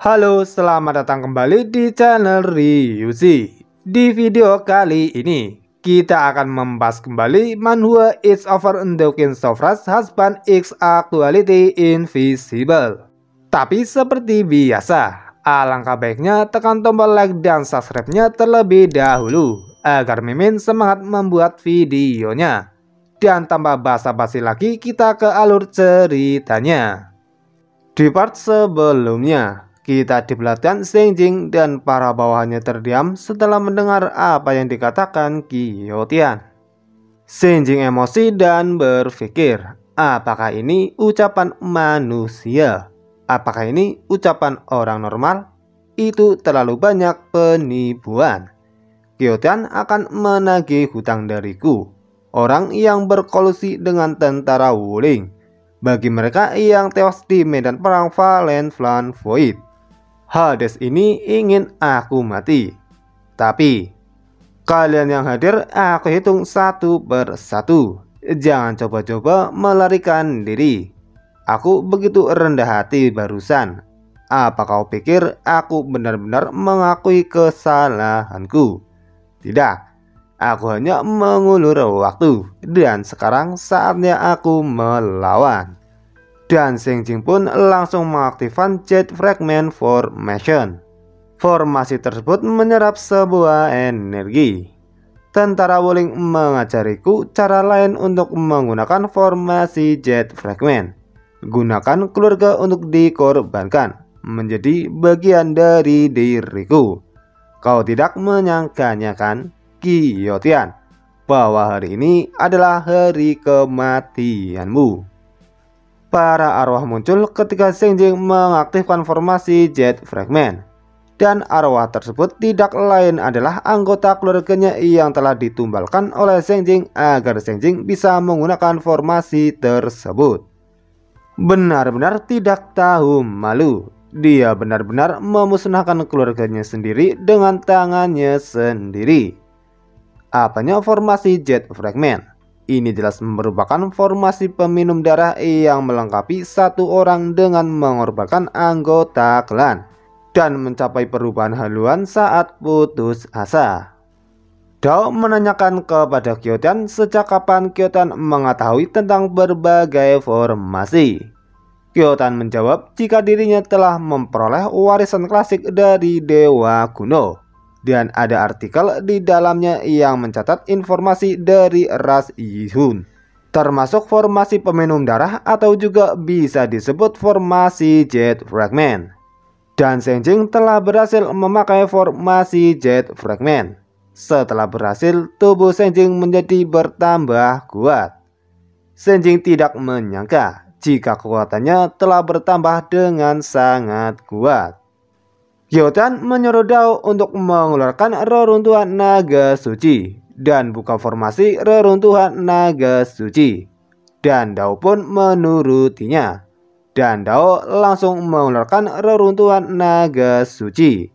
Halo, selamat datang kembali di channel Ryuzi. Di video kali ini, kita akan membahas kembali manhwa It's Over Undokin Sofra's Husband X Actuality Invisible. Tapi seperti biasa, alangkah baiknya tekan tombol like dan subscribe-nya terlebih dahulu agar Mimin semangat membuat videonya. Dan tanpa basa-basi lagi, kita ke alur ceritanya. Di part sebelumnya, kita diperlihatkan Sengjing dan para bawahannya terdiam setelah mendengar apa yang dikatakan Qiyou-tian. Sengjing emosi dan berpikir, apakah ini ucapan manusia? Apakah ini ucapan orang normal? Itu terlalu banyak penipuan. Qiyou-tian akan menagih hutang dariku. Orang yang berkolusi dengan tentara Wuling. Bagi mereka yang tewas di medan perang Valen Flan Void, Hades ini ingin aku mati. Tapi kalian yang hadir aku hitung satu persatu. Jangan coba-coba melarikan diri. Aku begitu rendah hati barusan. Apa kau pikir aku benar-benar mengakui kesalahanku? Tidak. Aku hanya mengulur waktu, dan sekarang saatnya aku melawan. Dan Sengjing pun langsung mengaktifkan Jet Fragment Formation. Formasi tersebut menyerap sebuah energi. Tentara Wuling mengajariku cara lain untuk menggunakan formasi Jet Fragment. Gunakan keluarga untuk dikorbankan, menjadi bagian dari diriku. Kau tidak menyangkanya kan, Qiyou-tian, bahwa hari ini adalah hari kematianmu. Para arwah muncul ketika Sengjing mengaktifkan formasi Jet Fragment. Dan arwah tersebut tidak lain adalah anggota keluarganya yang telah ditumbalkan oleh Sengjing agar Sengjing bisa menggunakan formasi tersebut. Benar-benar tidak tahu malu. Dia benar-benar memusnahkan keluarganya sendiri dengan tangannya sendiri. Apanya formasi Jet Fragment? Ini jelas merupakan formasi peminum darah yang melengkapi satu orang dengan mengorbankan anggota klan dan mencapai perubahan haluan saat putus asa. Dao menanyakan kepada Qiyou-tian sejak kapan Qiyou-tian mengetahui tentang berbagai formasi. Qiyou-tian menjawab jika dirinya telah memperoleh warisan klasik dari Dewa Kuno. Dan ada artikel di dalamnya yang mencatat informasi dari ras Yihun, termasuk formasi peminum darah atau juga bisa disebut formasi Jet Fragment. Dan Sengjing telah berhasil memakai formasi Jet Fragment. Setelah berhasil, tubuh Sengjing menjadi bertambah kuat. Sengjing tidak menyangka jika kekuatannya telah bertambah dengan sangat kuat. Qiyou-tian menyuruh Dao untuk mengeluarkan reruntuhan naga suci dan buka formasi reruntuhan naga suci. Dan Dao pun menurutinya. Dan Dao langsung mengeluarkan reruntuhan naga suci.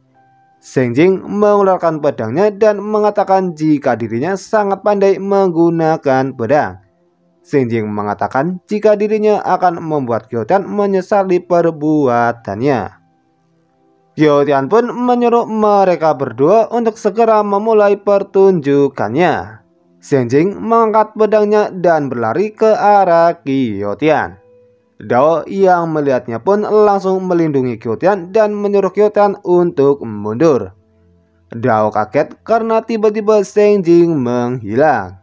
Sengjing mengeluarkan pedangnya dan mengatakan jika dirinya sangat pandai menggunakan pedang. Sengjing mengatakan jika dirinya akan membuat Qiyou-tian menyesali perbuatannya. Qiyou-tian pun menyuruh mereka berdua untuk segera memulai pertunjukannya. Sengjing mengangkat pedangnya dan berlari ke arah Qiyou-tian. Dao yang melihatnya pun langsung melindungi Qiyou-tian dan menyuruh Qiyou-tian untuk mundur. Dao kaget karena tiba-tiba Sengjing menghilang.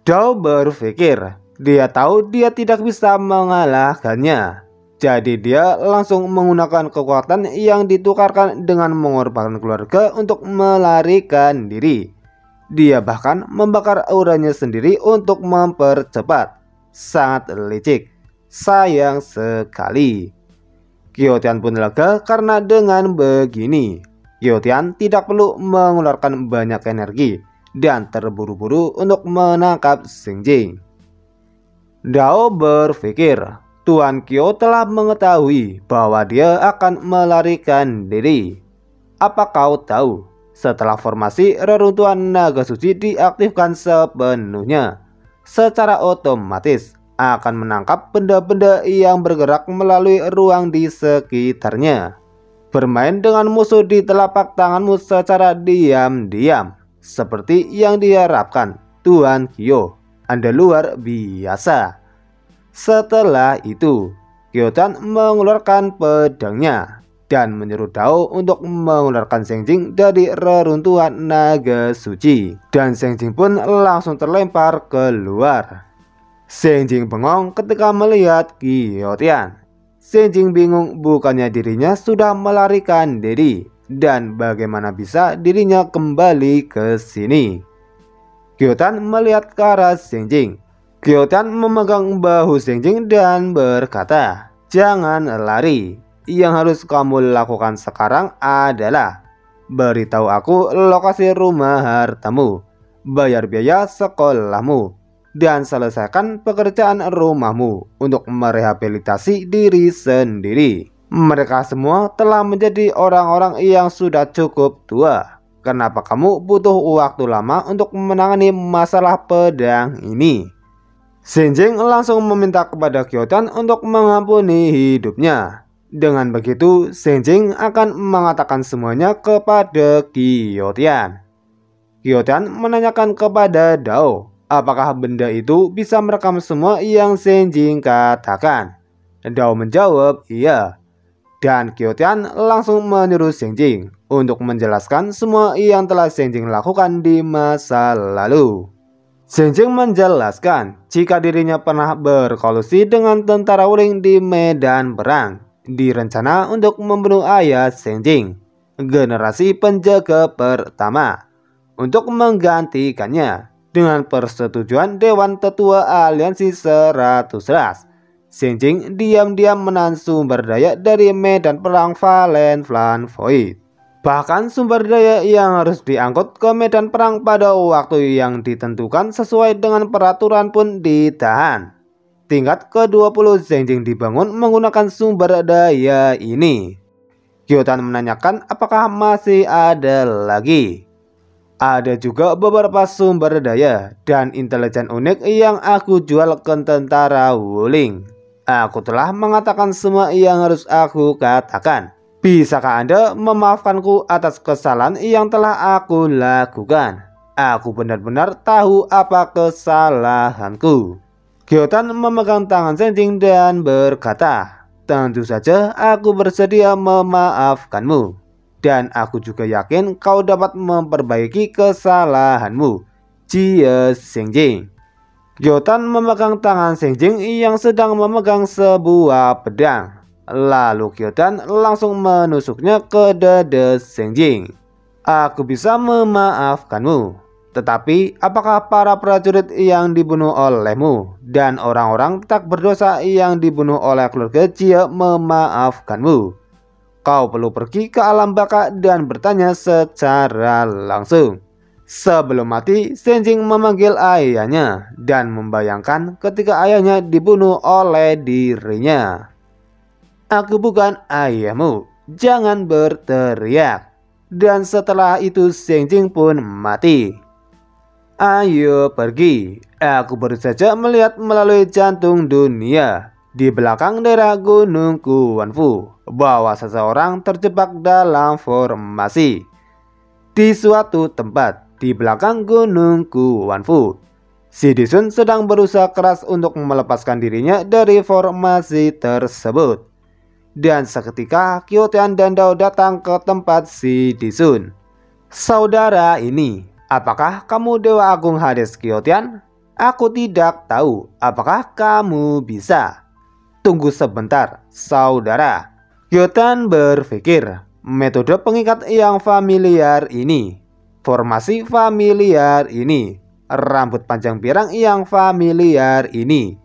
Dao berpikir, dia tahu dia tidak bisa mengalahkannya. Jadi dia langsung menggunakan kekuatan yang ditukarkan dengan mengorbankan keluarga untuk melarikan diri. Dia bahkan membakar auranya sendiri untuk mempercepat. Sangat licik. Sayang sekali. Qiyou-tian pun lega karena dengan begini Qiyou-tian tidak perlu mengeluarkan banyak energi dan terburu-buru untuk menangkap Sengjing. Dao berpikir, Tuan Qiyou telah mengetahui bahwa dia akan melarikan diri. Apa kau tahu? Setelah formasi reruntuhan naga suci diaktifkan sepenuhnya, secara otomatis akan menangkap benda-benda yang bergerak melalui ruang di sekitarnya. bermain dengan musuh di telapak tanganmu secara diam-diam, seperti yang diharapkan Tuan Kyo. Anda luar biasa. Setelah itu, Kyo-chan mengeluarkan pedangnya dan menyuruh Dao untuk mengeluarkan Sengjing dari reruntuhan naga suci. Dan Sengjing pun langsung terlempar keluar. Sengjing bengong ketika melihat Kyo-chan. Sengjing bingung, bukannya dirinya sudah melarikan diri, dan bagaimana bisa dirinya kembali ke sini. Kyo-chan melihat ke arah Sengjing. Kyo-chan memegang bahu Sengjing dan berkata, "Jangan lari. Yang harus kamu lakukan sekarang adalah beritahu aku lokasi rumah hartamu, bayar biaya sekolahmu, dan selesaikan pekerjaan rumahmu untuk merehabilitasi diri sendiri. Mereka semua telah menjadi orang-orang yang sudah cukup tua. Kenapa kamu butuh waktu lama untuk menangani masalah pedang ini?" Sengjing langsung meminta kepada Kyo-chan untuk mengampuni hidupnya. Dengan begitu, Sengjing akan mengatakan semuanya kepada Kyo-chan. Kyo-chan menanyakan kepada Dao, apakah benda itu bisa merekam semua yang Sengjing katakan. Dao menjawab iya. Dan Kyo-chan langsung menyuruh Sengjing untuk menjelaskan semua yang telah Sengjing lakukan di masa lalu. Sengjing menjelaskan jika dirinya pernah berkolusi dengan tentara Wuling di medan perang, direncana untuk membunuh ayah Sengjing, generasi penjaga pertama, untuk menggantikannya. Dengan persetujuan Dewan Tetua Aliansi 100 Ras, Sengjing diam-diam menahan sumber daya dari medan perang Valen Flan Void. Bahkan sumber daya yang harus diangkut ke medan perang pada waktu yang ditentukan sesuai dengan peraturan pun ditahan. Tingkat ke-20 Sengjing dibangun menggunakan sumber daya ini. Kyo-chan menanyakan apakah masih ada lagi. Ada juga beberapa sumber daya dan intelijen unik yang aku jual ke tentara Wuling. Aku telah mengatakan semua yang harus aku katakan. Bisakah Anda memaafkanku atas kesalahan yang telah aku lakukan? Aku benar-benar tahu apa kesalahanku. Kyo-chan memegang tangan Sengjing dan berkata, "Tentu saja aku bersedia memaafkanmu. Dan aku juga yakin kau dapat memperbaiki kesalahanmu, Jie Sengjing." Kyo-chan memegang tangan Sengjing yang sedang memegang sebuah pedang. Lalu Kyo-chan langsung menusuknya ke dada Sengjing. "Aku bisa memaafkanmu. Tetapi apakah para prajurit yang dibunuh olehmu dan orang-orang tak berdosa yang dibunuh oleh keluarga Jie memaafkanmu? Kau perlu pergi ke alam baka dan bertanya secara langsung." Sebelum mati, Sengjing memanggil ayahnya dan membayangkan ketika ayahnya dibunuh oleh dirinya. "Aku bukan ayahmu, jangan berteriak." Dan setelah itu Sengjing pun mati. "Ayo pergi, aku baru saja melihat melalui jantung dunia. Di belakang daerah Gunung Kuanfu, bahwa seseorang terjebak dalam formasi. Di suatu tempat di belakang Gunung Kuanfu, si Disun sedang berusaha keras untuk melepaskan dirinya dari formasi tersebut. Dan seketika Kyo-chan dan Dao datang ke tempat si Disun. "Saudara ini, apakah kamu Dewa Agung Hades Kyo-chan? Aku tidak tahu apakah kamu bisa." "Tunggu sebentar, saudara." Kyo-chan berpikir, metode pengikat yang familiar ini, formasi familiar ini, rambut panjang pirang yang familiar ini.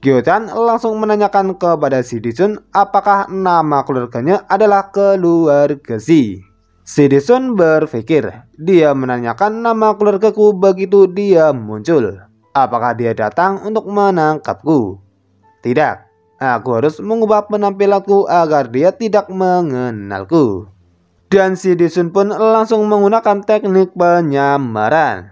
Kyo-chan langsung menanyakan kepada si Disun apakah nama keluarganya adalah keluarga Si. Si Disun berpikir, dia menanyakan nama keluargaku begitu dia muncul. Apakah dia datang untuk menangkapku? Tidak, aku harus mengubah penampilanku agar dia tidak mengenalku. Dan si Disun pun langsung menggunakan teknik penyamaran.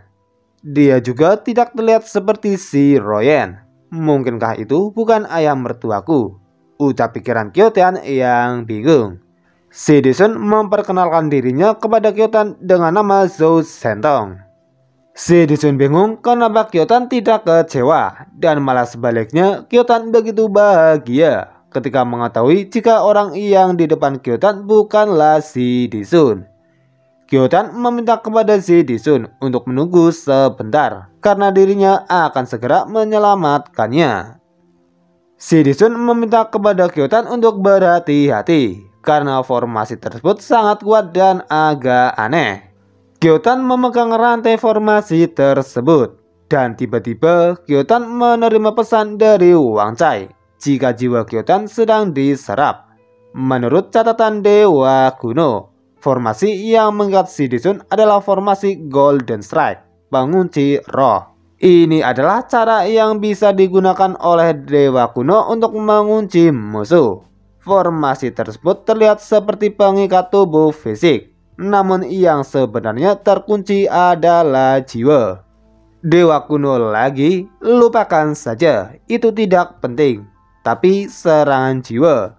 Dia juga tidak terlihat seperti si Royen. Mungkinkah itu bukan ayah mertuaku? Ucap pikiran Kyo-chan yang bingung. Si Disun memperkenalkan dirinya kepada Kyotan dengan nama Zhou Sentong. Si Disun bingung kenapa Kyotan tidak kecewa, dan malah sebaliknya Kyotan begitu bahagia ketika mengetahui jika orang yang di depan Kyotan bukanlah si Disun. Kyotan meminta kepada si Disun untuk menunggu sebentar karena dirinya akan segera menyelamatkannya. Si Disun meminta kepada Kyotan untuk berhati-hati karena formasi tersebut sangat kuat dan agak aneh. Kyotan memegang rantai formasi tersebut, dan tiba-tiba Kyotan menerima pesan dari Wang Cai jika jiwa Kyotan sedang diserap. Menurut catatan Dewa Kuno, formasi yang mengikat si Disun adalah formasi Golden Strike, pengunci roh. Ini adalah cara yang bisa digunakan oleh Dewa Kuno untuk mengunci musuh. Formasi tersebut terlihat seperti pengikat tubuh fisik, namun yang sebenarnya terkunci adalah jiwa. Dewa Kuno lagi, lupakan saja, itu tidak penting, tapi serangan jiwa.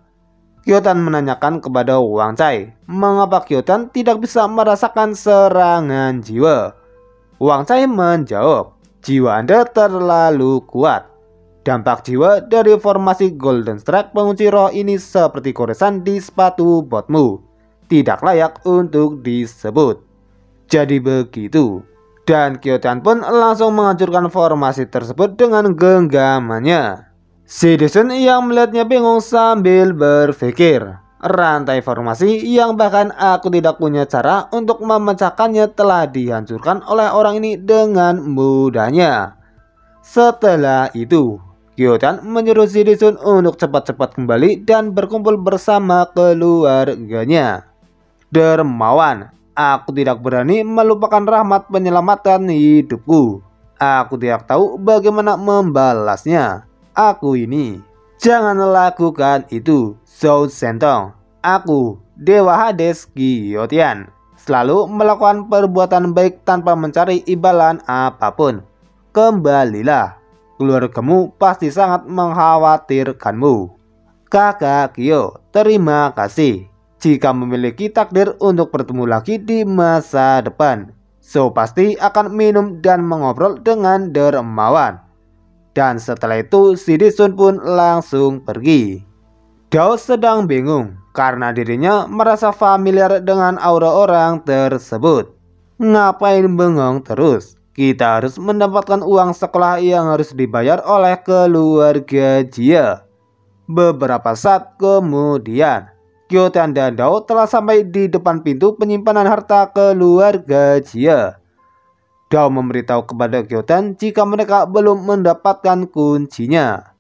Kyotan menanyakan kepada Wang Cai, mengapa Kyotan tidak bisa merasakan serangan jiwa. Wang Cai menjawab, jiwa Anda terlalu kuat. Dampak jiwa dari formasi Golden Strike pengunci roh ini seperti goresan di sepatu botmu, tidak layak untuk disebut. Jadi begitu. Dan Kyotan pun langsung menghancurkan formasi tersebut dengan genggamannya. Si Disun yang melihatnya bingung sambil berpikir, rantai formasi yang bahkan aku tidak punya cara untuk memecahkannya telah dihancurkan oleh orang ini dengan mudahnya. Setelah itu, Kyotan menyuruh si Disun untuk cepat-cepat kembali dan berkumpul bersama keluarganya. Dermawan, aku tidak berani melupakan rahmat penyelamatan hidupku. Aku tidak tahu bagaimana membalasnya. Aku ini. Jangan lakukan itu, Zhou Sentong. Aku, Dewa Hades Giotian, selalu melakukan perbuatan baik tanpa mencari imbalan apapun. Kembalilah. Keluargamu pasti sangat mengkhawatirkanmu. Kakak Kyo, terima kasih. Jika memiliki takdir untuk bertemu lagi di masa depan, so pasti akan minum dan mengobrol dengan dermawan. Dan setelah itu si Disun pun langsung pergi. Dao sedang bingung karena dirinya merasa familiar dengan aura orang tersebut. Ngapain bengong terus? Kita harus mendapatkan uang sekolah yang harus dibayar oleh keluarga Jia. Beberapa saat kemudian, Kyotan dan Dao telah sampai di depan pintu penyimpanan harta keluarga Jia. Dao memberitahu kepada Kyotan jika mereka belum mendapatkan kuncinya.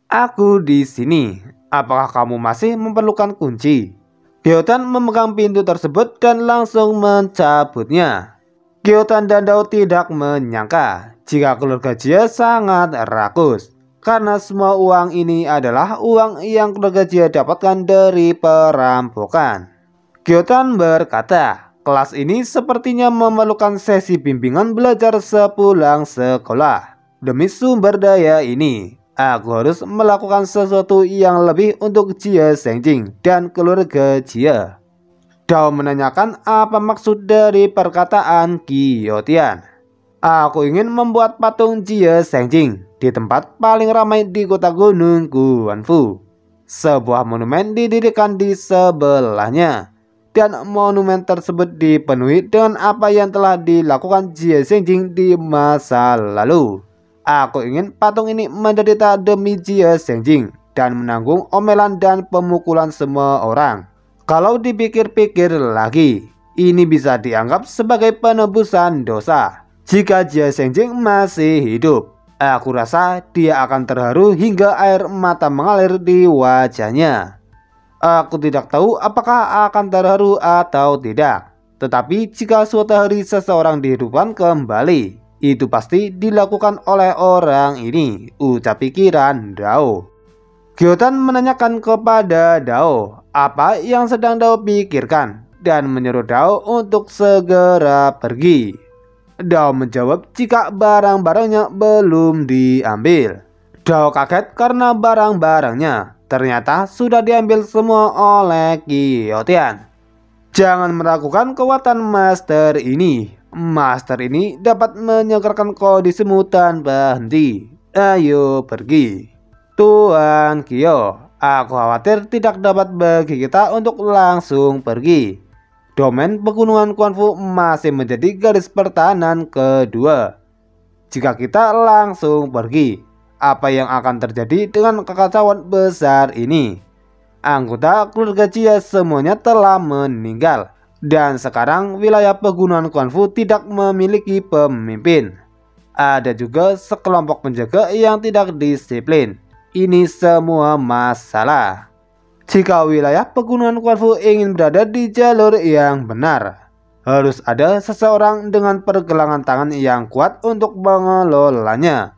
Aku di sini. Apakah kamu masih memerlukan kunci? Kyotan memegang pintu tersebut dan langsung mencabutnya. Kyotan dan Dao tidak menyangka jika keluarga Jia sangat rakus, karena semua uang ini adalah uang yang keluarga Jia dapatkan dari perampokan. Kyotan berkata, kelas ini sepertinya memerlukan sesi bimbingan belajar sepulang sekolah. Demi sumber daya ini, aku harus melakukan sesuatu yang lebih untuk Jia Sengjing dan keluarga Jia. Dao menanyakan apa maksud dari perkataan Giotian. Aku ingin membuat patung Jia Sengjing di tempat paling ramai di kota gunung Guanfu. Sebuah monumen didirikan di sebelahnya, dan monumen tersebut dipenuhi dengan apa yang telah dilakukan Jia Sengjing di masa lalu. Aku ingin patung ini menderita demi Jia Sengjing dan menanggung omelan dan pemukulan semua orang. Kalau dipikir-pikir lagi, ini bisa dianggap sebagai penebusan dosa. Jika Jia Sengjing masih hidup, aku rasa dia akan terharu hingga air mata mengalir di wajahnya. Aku tidak tahu apakah akan terharu atau tidak. Tetapi jika suatu hari seseorang dihidupkan kembali, itu pasti dilakukan oleh orang ini, ucap pikiran Dao. Kyotan menanyakan kepada Dao apa yang sedang Dao pikirkan dan menyuruh Dao untuk segera pergi. Dao menjawab jika barang-barangnya belum diambil. Dao kaget karena barang-barangnya ternyata sudah diambil semua oleh Qiyou-tian. Jangan meragukan kekuatan master ini. Master ini dapat menyegarkan kondisimu tanpa henti. Ayo pergi. Tuan Qiyou, aku khawatir tidak dapat bagi kita untuk langsung pergi. Domain pegunungan Quanfu masih menjadi garis pertahanan kedua. Jika kita langsung pergi, apa yang akan terjadi dengan kekacauan besar ini? Anggota keluarga Jia semuanya telah meninggal, dan sekarang wilayah pegunungan Quanfu tidak memiliki pemimpin. Ada juga sekelompok penjaga yang tidak disiplin. Ini semua masalah. Jika wilayah pegunungan Quanfu ingin berada di jalur yang benar, harus ada seseorang dengan pergelangan tangan yang kuat untuk mengelolanya.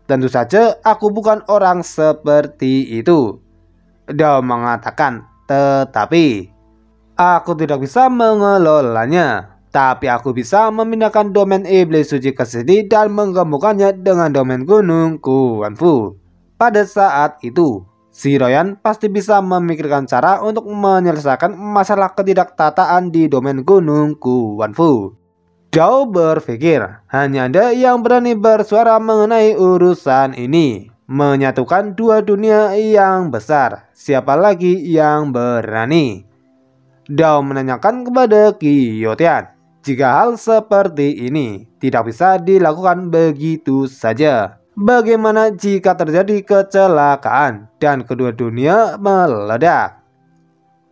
Tentu saja aku bukan orang seperti itu, Dao mengatakan, tetapi aku tidak bisa mengelolanya. Tapi aku bisa memindahkan domain iblis suci ke sini dan menggabungkannya dengan domain gunung Quanfu. Pada saat itu, si Royan pasti bisa memikirkan cara untuk menyelesaikan masalah ketidaktataan di domain gunung Quanfu. Dao berpikir, hanya Anda yang berani bersuara mengenai urusan ini. Menyatukan dua dunia yang besar, siapa lagi yang berani? Dao menanyakan kepada Qiyou-tian, jika hal seperti ini tidak bisa dilakukan begitu saja, bagaimana jika terjadi kecelakaan dan kedua dunia meledak?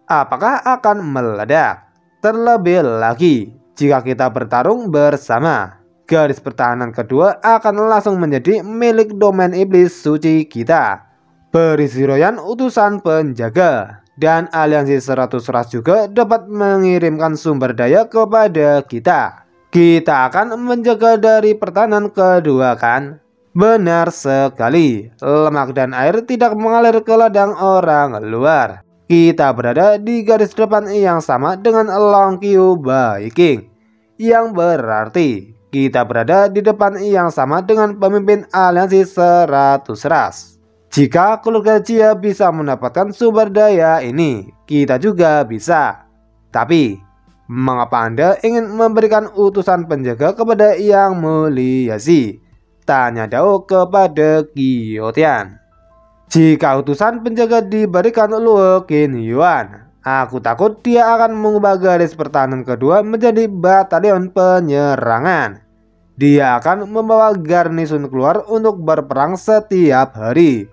Apakah akan meledak? Terlebih lagi, jika kita bertarung bersama, garis pertahanan kedua akan langsung menjadi milik domain iblis suci kita. Berisi Royan utusan penjaga, dan aliansi 100 ras juga dapat mengirimkan sumber daya kepada kita. Kita akan menjaga dari pertahanan kedua, kan? Benar sekali, lemak dan air tidak mengalir ke ladang orang luar. Kita berada di garis depan yang sama dengan Long Qiu Bai King, yang berarti kita berada di depan yang sama dengan pemimpin aliansi 100 ras. Jika keluarga Jia bisa mendapatkan sumber daya ini, kita juga bisa. Tapi, mengapa Anda ingin memberikan utusan penjaga kepada Yang Mulia Zi? Tanya Dao kepada Qiyou-tian. Jika utusan penjaga diberikan Luo Qinyuan, aku takut dia akan mengubah garis pertahanan kedua menjadi batalion penyerangan. Dia akan membawa garnison keluar untuk berperang setiap hari.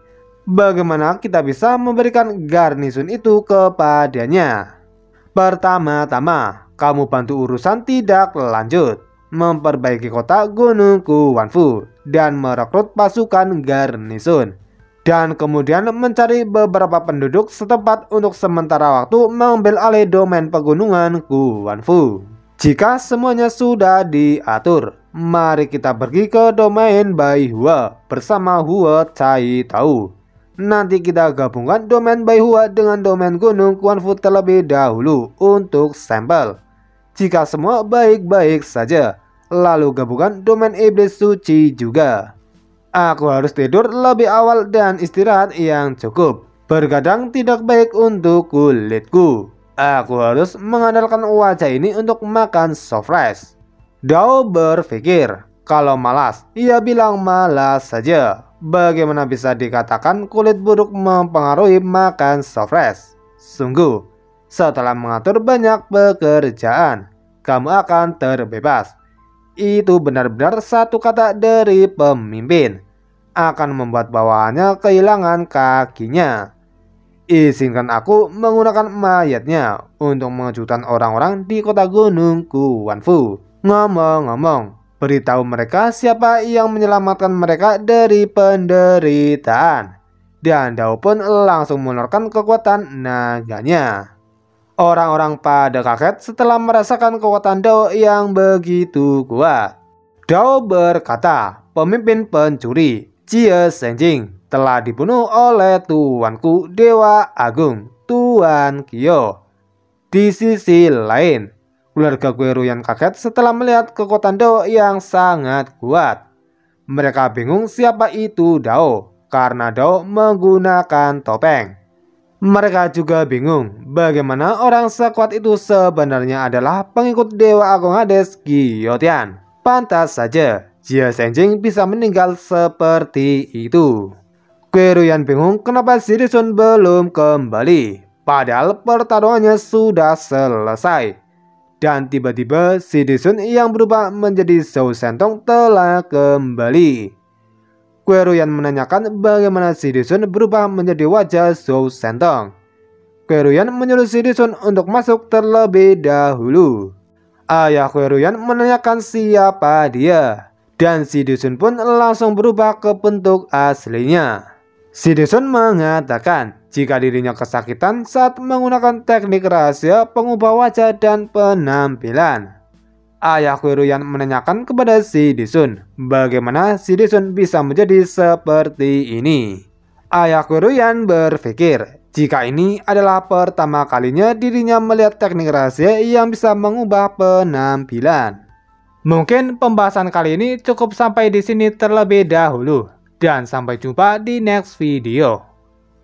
Bagaimana kita bisa memberikan garnison itu kepadanya? Pertama-tama, kamu bantu urusan tidak lanjut, memperbaiki kota Gunung Quanfu, dan merekrut pasukan garnison. Dan kemudian mencari beberapa penduduk setempat untuk sementara waktu mengambil alih domain pegunungan Quanfu. Jika semuanya sudah diatur, mari kita pergi ke domain Bai Hua bersama Hua Cai Tau. Nanti kita gabungkan domain Bai Hua dengan domain gunung Quanfu terlebih dahulu untuk sampel. Jika semua baik-baik saja, lalu gabungkan domain iblis suci juga. Aku harus tidur lebih awal dan istirahat yang cukup. Bergadang tidak baik untuk kulitku. Aku harus mengandalkan wajah ini untuk makan soft rice. Dao berpikir, kalau malas, ia bilang malas saja. Bagaimana bisa dikatakan kulit buruk mempengaruhi makan soft rice? Sungguh, setelah mengatur banyak pekerjaan, kamu akan terbebas. Itu benar-benar satu kata dari pemimpin. Akan membuat bawahannya kehilangan kakinya. Izinkan aku menggunakan mayatnya untuk mengejutkan orang-orang di kota gunung Quanfu. Ngomong-ngomong, beritahu mereka siapa yang menyelamatkan mereka dari penderitaan. Dan Dao pun langsung mengeluarkan kekuatan naganya. Orang-orang pada kaget setelah merasakan kekuatan Dao yang begitu kuat. Dao berkata, pemimpin pencuri Jie Senjing telah dibunuh oleh tuanku Dewa Agung, Tuan Qiyou. Di sisi lain, keluarga Guerrero kaget setelah melihat kekuatan Dao yang sangat kuat. Mereka bingung siapa itu Dao, karena Dao menggunakan topeng. Mereka juga bingung bagaimana orang sekuat itu sebenarnya adalah pengikut Dewa Agung Hades Giotian. Pantas saja Jia Senjing bisa meninggal seperti itu. Queryon bingung kenapa Shirishun belum kembali, padahal pertarungannya sudah selesai. Dan tiba-tiba Shirishun yang berubah menjadi Zhou Sentong telah kembali. Queryon menanyakan bagaimana Shirishun berubah menjadi wajah Zhou Sentong. Queryon menyuruh Shirishun untuk masuk terlebih dahulu. Ayah Queryon menanyakan siapa dia, dan Shirishun pun langsung berubah ke bentuk aslinya. Shirishun mengatakan jika dirinya kesakitan saat menggunakan teknik rahasia pengubah wajah dan penampilan. Ayah Queryon menanyakan kepada Shirishun bagaimana Shirishun bisa menjadi seperti ini. Ayah Queryon berpikir jika ini adalah pertama kalinya dirinya melihat teknik rahasia yang bisa mengubah penampilan. Mungkin pembahasan kali ini cukup sampai di sini terlebih dahulu, dan sampai jumpa di next video.